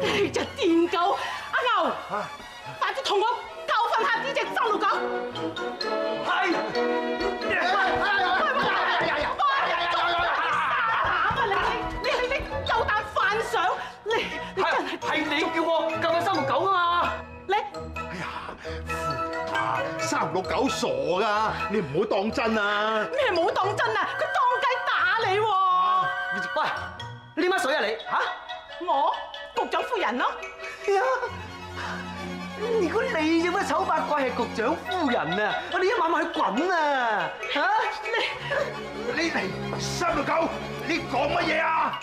你隻癲狗，阿牛，快啲同我教訓下呢隻生路狗。係。你有膽犯上？你真係係你叫我救翻生路狗㗎嘛？你哎呀，啊，生六狗傻噶，你唔好當真啊！咩冇當真啊？佢當雞打你喎！喂，你乜水啊你嚇？我局長夫人咯。呀！如果你隻乜醜八怪係局長夫人啊，我哋一晚晚去滾啊！嚇你嚟生六狗，你講乜嘢啊？